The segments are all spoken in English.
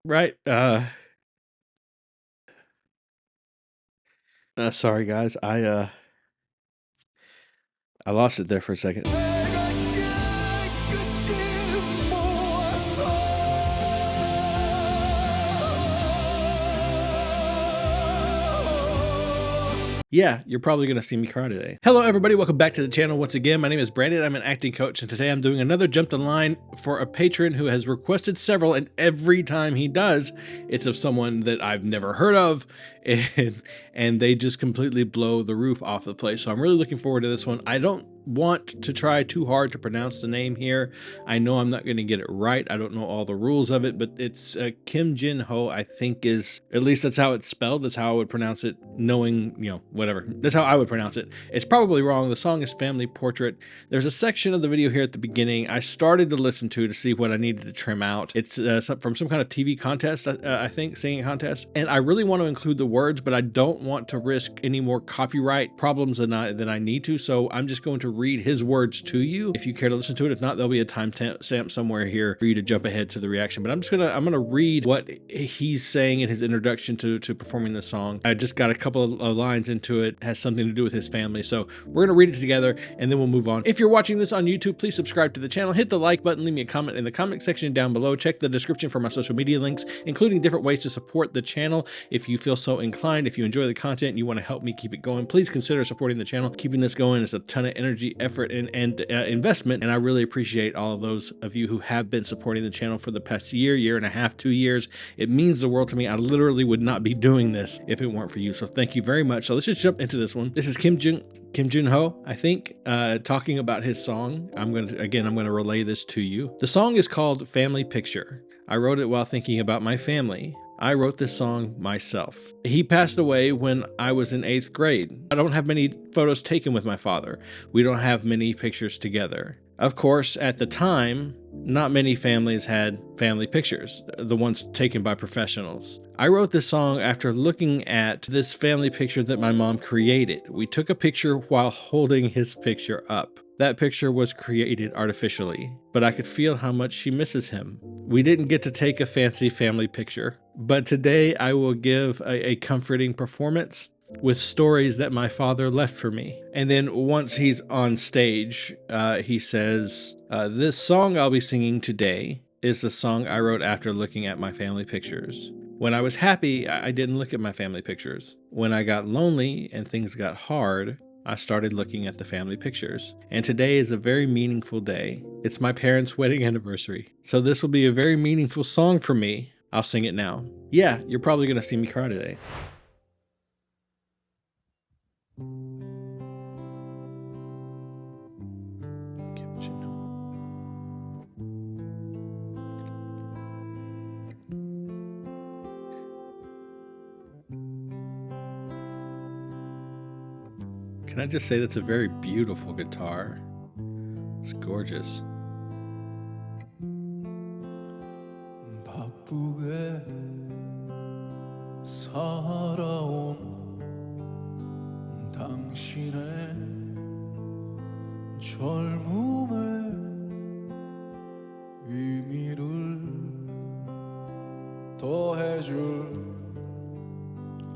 Right. Sorry guys. I lost it there for a second. Yeah, you're probably gonna see me cry today. Hello everybody, welcome back to the channel once again. My name is Brandon, I'm an acting coach, and today I'm doing another Jump the Line for a patron who has requested several, and every time he does, it's of someone that I've never heard of, and they just completely blow the roof off the place. So I'm really looking forward to this one. I don't want to try too hard to pronounce the name here. I know I'm not going to get it right. I don't know all the rules of it, but it's Kim Jin-ho, I think, is, at least that's how it's spelled. That's how I would pronounce it, knowing, you know, whatever. That's how I would pronounce it. It's probably wrong. The song is Family Portrait. There's a section of the video here at the beginning I started to listen to see what I needed to trim out. It's from some kind of TV contest, I think, singing contest. And I really want to include the words, but I don't want to risk any more copyright problems than I need to. So I'm just going to read his words to you if you care to listen to it. If not, there'll be a time stamp somewhere here for you to jump ahead to the reaction. But I'm gonna read what he's saying in his introduction to performing the song. I just got a couple of lines into it. It has something to do with his family. So we're gonna read it together and then we'll move on. If you're watching this on YouTube, please subscribe to the channel, hit the like button, leave me a comment in the comment section down below. Check the description for my social media links, including different ways to support the channel. If you feel so inclined, if you enjoy the content and you want to help me keep it going, please consider supporting the channel. Keeping this going is a ton of energy, effort, and investment, and I really appreciate all of those of you who have been supporting the channel for the past year and a half, 2 years. It means the world to me. I literally would not be doing this if it weren't for you, so thank you very much. So let's just jump into this one. This is Kim Jin-ho, I think, talking about his song. I'm gonna relay this to you. The song is called Family Picture. I wrote it while thinking about my family. I wrote this song myself. He passed away when I was in 8th grade. I don't have many photos taken with my father. We don't have many pictures together. Of course, at the time, not many families had family pictures, the ones taken by professionals. I wrote this song after looking at this family picture that my mom created. We took a picture while holding his picture up. That picture was created artificially, but I could feel how much she misses him. We didn't get to take a fancy family picture, but today I will give a comforting performance with stories that my father left for me. And then once he's on stage, he says, this song I'll be singing today is the song I wrote after looking at my family pictures. When I was happy, I didn't look at my family pictures. When I got lonely and things got hard, I started looking at the family pictures. And today is a very meaningful day. It's my parents' wedding anniversary. So this will be a very meaningful song for me. I'll sing it now. Yeah, you're probably gonna see me cry today. Kim Jin-ho. Can I just say that's a very beautiful guitar? It's gorgeous. 바쁘게 살아온 당신의 젊음의 의미를 더해줄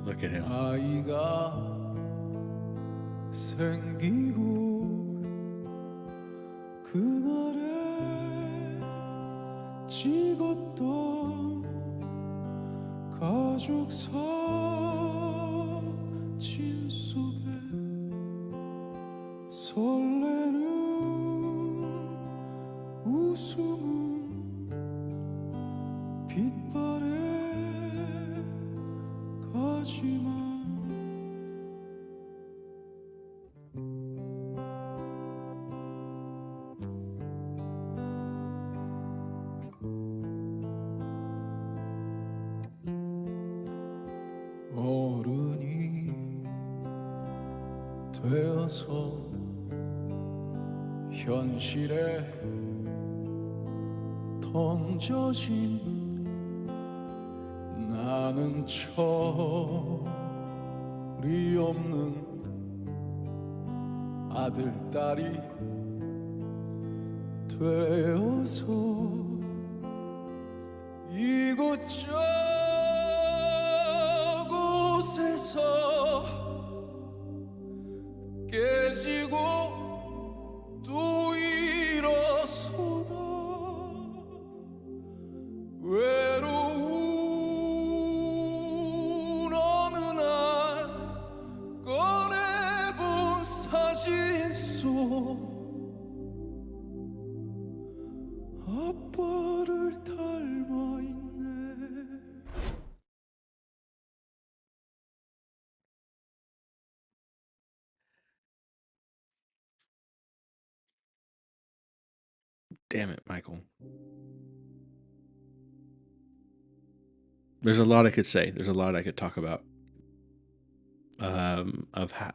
Look at him. 아이가 생기고 그날에 찍었던 가족 사진 속에 설레는 웃음은 빛바래 가지만 어른이 되어서 현실에 던져진 나는 철이 없는 아들, 딸이 되어서 이곳저곳 Damn it, Michael. There's a lot I could say. There's a lot I could talk about. Of how,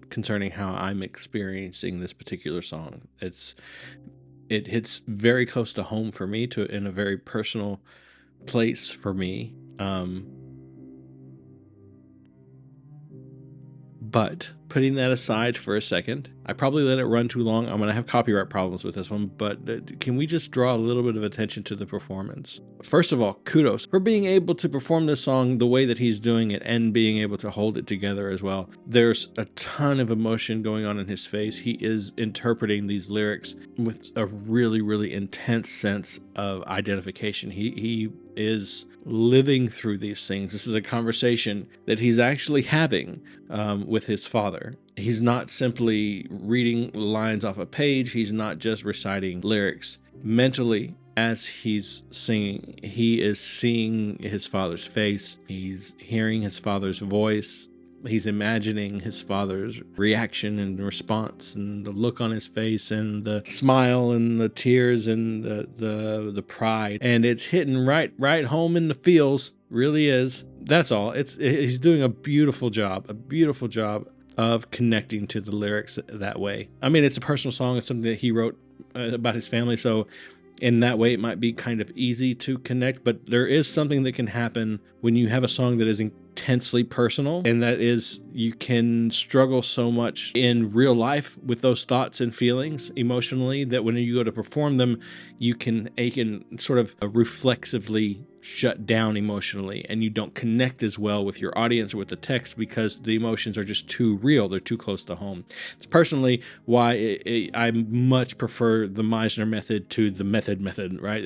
concerning how I'm experiencing this particular song. It hits very close to home for me, in a very personal place for me. But putting that aside for a second, I probably let it run too long. I'm going to have copyright problems with this one, but can we just draw a little bit of attention to the performance? First of all, kudos for being able to perform this song the way that he's doing it and being able to hold it together as well. There's a ton of emotion going on in his face. He is interpreting these lyrics with a really, really intense sense of identification. He is living through these things. This is a conversation that he's actually having with his father. He's not simply reading lines off a page. He's not just reciting lyrics. Mentally, as he's singing, he is seeing his father's face. He's hearing his father's voice. He's imagining his father's reaction and response, and the look on his face, and the smile, and the tears, and the pride, and it's hitting right home in the feels. Really is. That's all. He's doing a beautiful job of connecting to the lyrics that way. I mean, it's a personal song. It's something that he wrote about his family, so in that way it might be kind of easy to connect, but there is something that can happen when you have a song that is intensely personal, and that is, you can struggle so much in real life with those thoughts and feelings emotionally that when you go to perform them, you can sort of reflexively shut down emotionally, and you don't connect as well with your audience or with the text because the emotions are just too real. They're too close to home. It's personally why I much prefer the Meisner method to the method, right?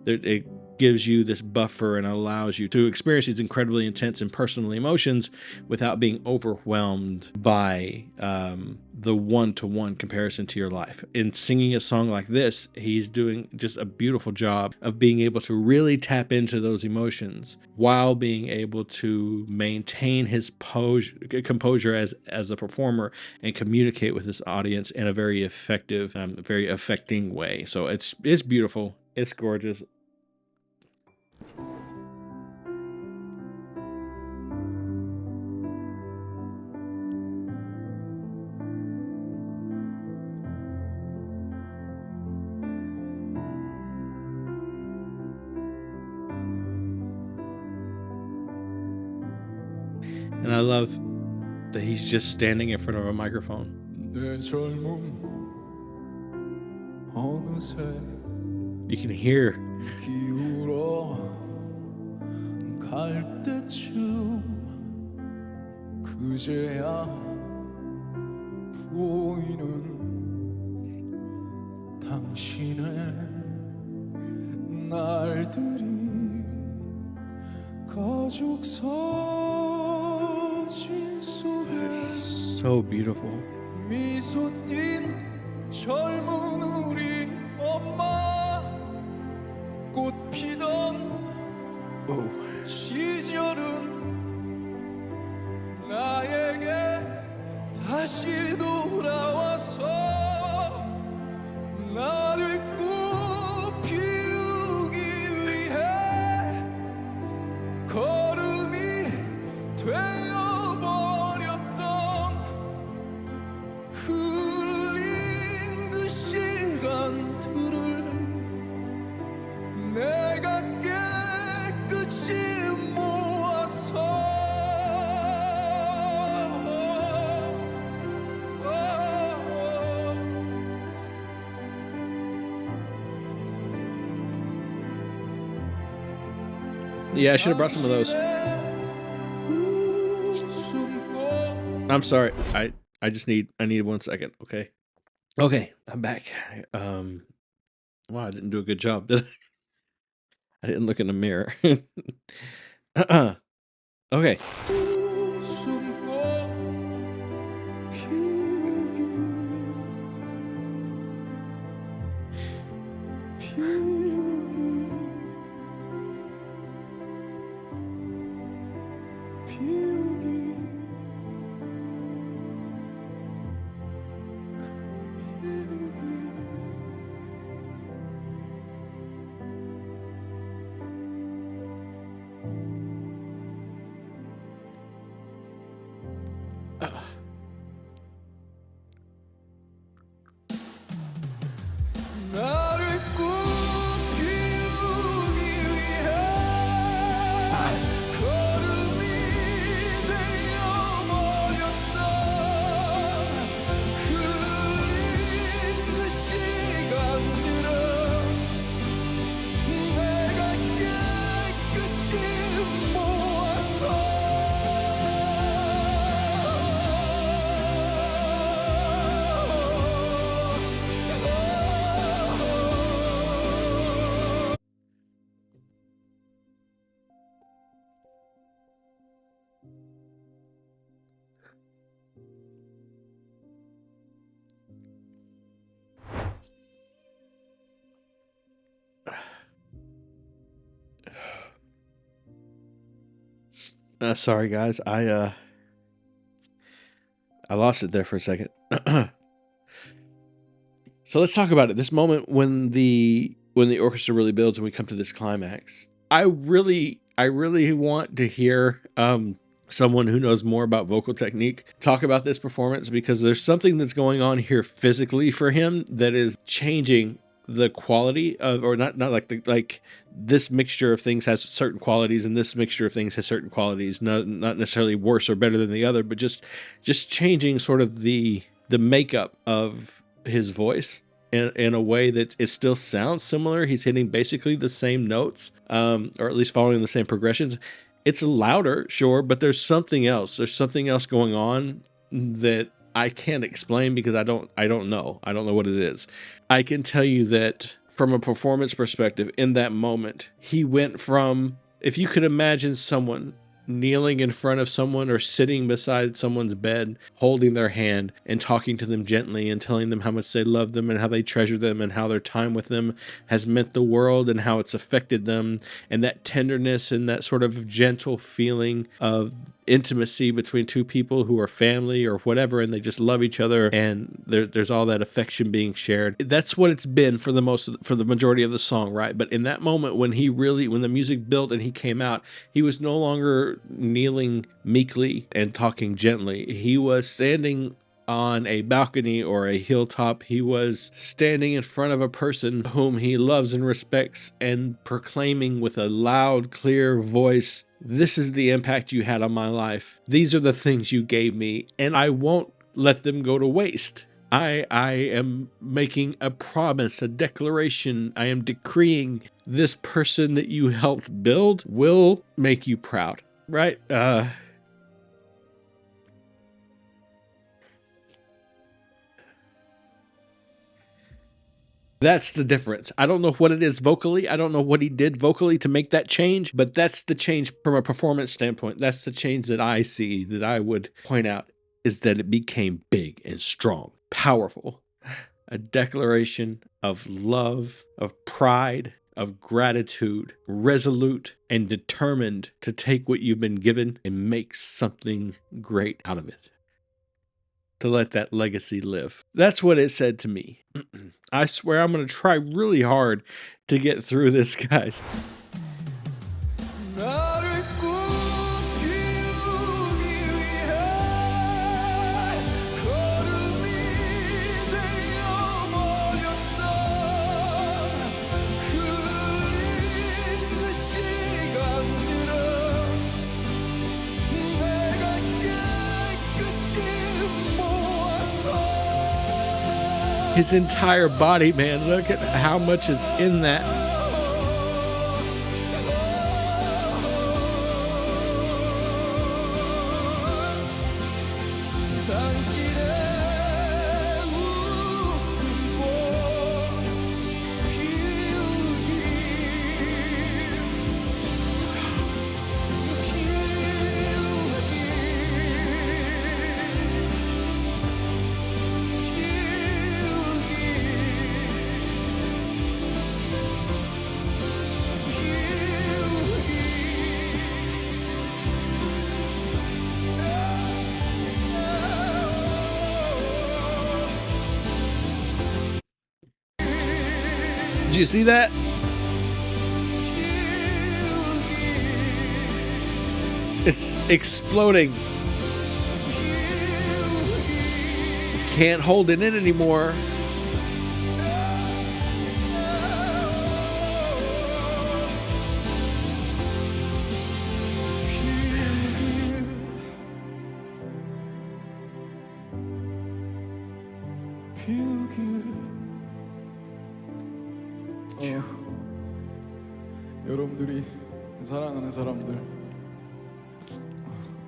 It gives you this buffer and allows you to experience these incredibly intense and personal emotions without being overwhelmed by the one-to-one comparison to your life. In singing a song like this, he's doing just a beautiful job of being able to really tap into those emotions while being able to maintain his composure as a performer and communicate with his audience in a very effective, very affecting way. So it's beautiful. It's gorgeous. And I love that he's just standing in front of a microphone. 내 젊음 어느새 You can hear 기울어 갈 때쯤 그제야 보이는 당신의 날들이 가족 사진 속에 so beautiful. 미소 띤 젊은 우리 엄마 꽃 피던 Oh. 시절은 나에게 다시 돌아와서 나를 꽃 피우기 위해 걸음이 되어버렸던 흘린 그 시간들을 내가 깨끗이 모아서 Yeah, I should have brought some of those. I'm sorry. I need 1 second. Okay, I'm back. Wow, I didn't do a good job, did I? I didn't look in the mirror. Okay. 나를 꿈피우기 위해 걸음이 되어버렸던 흘린 그 시간들은 내가 깨끗이 모아서 Sorry guys, I lost it there for a second. So let's talk about it. This moment when the orchestra really builds and we come to this climax. I really want to hear someone who knows more about vocal technique talk about this performance, because there's something that's going on here physically for him that is changing the quality of, or not like this mixture of things has certain qualities and this mixture of things has certain qualities, not necessarily worse or better than the other, but just changing sort of the makeup of his voice in a way that it still sounds similar. He's hitting basically the same notes, or at least following the same progressions. It's louder, sure, but there's something else. There's something else going on that I can't explain because I don't know. I don't know what it is. I can tell you that from a performance perspective, in that moment, he went from, if you could imagine someone kneeling in front of someone or sitting beside someone's bed, holding their hand and talking to them gently and telling them how much they love them and how they treasure them and how their time with them has meant the world and how it's affected them, and that tenderness and that sort of gentle feeling of intimacy between two people who are family or whatever, and they just love each other, and there's all that affection being shared. That's what it's been for the majority of the song, right? But in that moment when the music built and he came out, he was no longer kneeling meekly and talking gently. He was standing on a balcony or a hilltop. He was standing in front of a person whom he loves and respects and proclaiming with a loud, clear voice, "This is the impact you had on my life. These are the things you gave me, and I won't let them go to waste. I am making a promise, a declaration. I am decreeing this person that you helped build will make you proud." Right? That's the difference. I don't know what it is vocally. I don't know what he did vocally to make that change, but that's the change from a performance standpoint. That's the change that I see, that I would point out, is that it became big and strong, powerful. A declaration of love, of pride, of gratitude, resolute and determined to take what you've been given and make something great out of it, to let that legacy live. That's what it said to me. I swear I'm going to try really hard to get through this, guys. 나를 꿈피우기 위해 걸음이 되어버렸던 흘린 그 시간들은 내가 깨끗이 모아서 His entire body, man, look at how much is in that. 당신의 웃음꽃 Did you see that? It's exploding. can't hold it in anymore. 여러분들이 사랑하는 사람들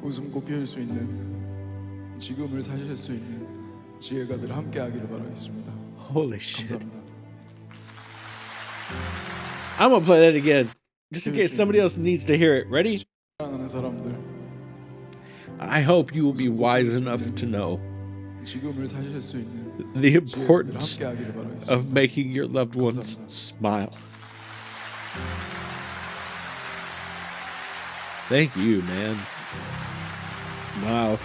웃음꽃 피울 수 있는 지금을 사실 수 있는 지혜가 늘 함께하기를 바라겠습니다. Holy shit. 감사합니다. I'm gonna play that again, just in case somebody else needs to hear it. Ready? 사랑하는 사람들 I hope you will be wise enough to know 지금을 사실 수 있는 the 지혜가 늘 importance 함께하기를 바라겠습니다. of making your loved ones smile. Thank you, man. Wow.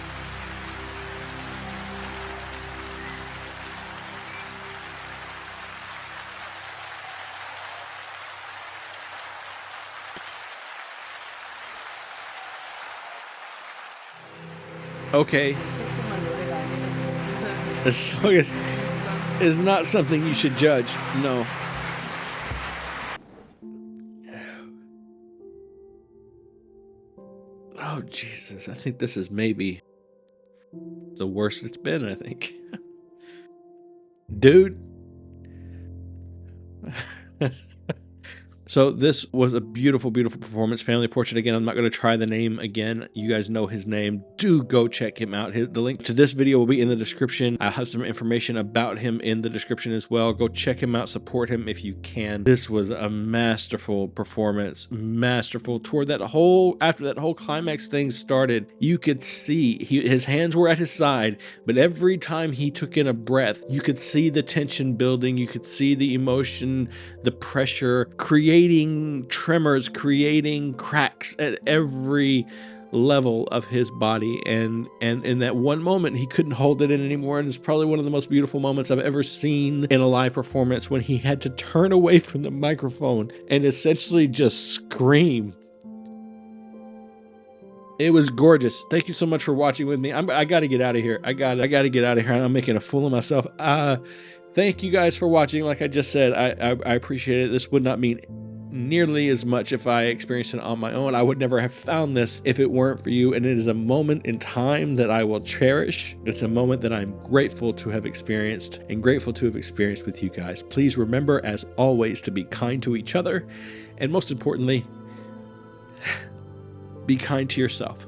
Okay, this song is not something you should judge. No. Oh, Jesus. I think this is maybe the worst it's been, I think. Dude. So this was a beautiful, beautiful performance. Family Portrait again. I'm not going to try the name again. You guys know his name. Do go check him out. The link to this video will be in the description. I'll have some information about him in the description as well. Go check him out. Support him if you can. This was a masterful performance. Masterful. Toward that whole, after that whole climax thing started, you could see his hands were at his side, but every time he took in a breath, you could see the tension building. You could see the emotion, the pressure, creating tremors, creating cracks at every level of his body, and in that one moment he couldn't hold it in anymore, and it's probably one of the most beautiful moments I've ever seen in a live performance, when he had to turn away from the microphone and essentially just scream. It was gorgeous. Thank you so much for watching with me. I gotta get out of here. I gotta get out of here. I'm making a fool of myself. Thank you guys for watching. Like I just said, I appreciate it. This would not mean nearly as much if I experienced it on my own. I would never have found this if it weren't for you, and it is a moment in time that I will cherish. It's a moment that I'm grateful to have experienced, and grateful to have experienced with you guys. Please remember, as always, to be kind to each other, and most importantly, be kind to yourself.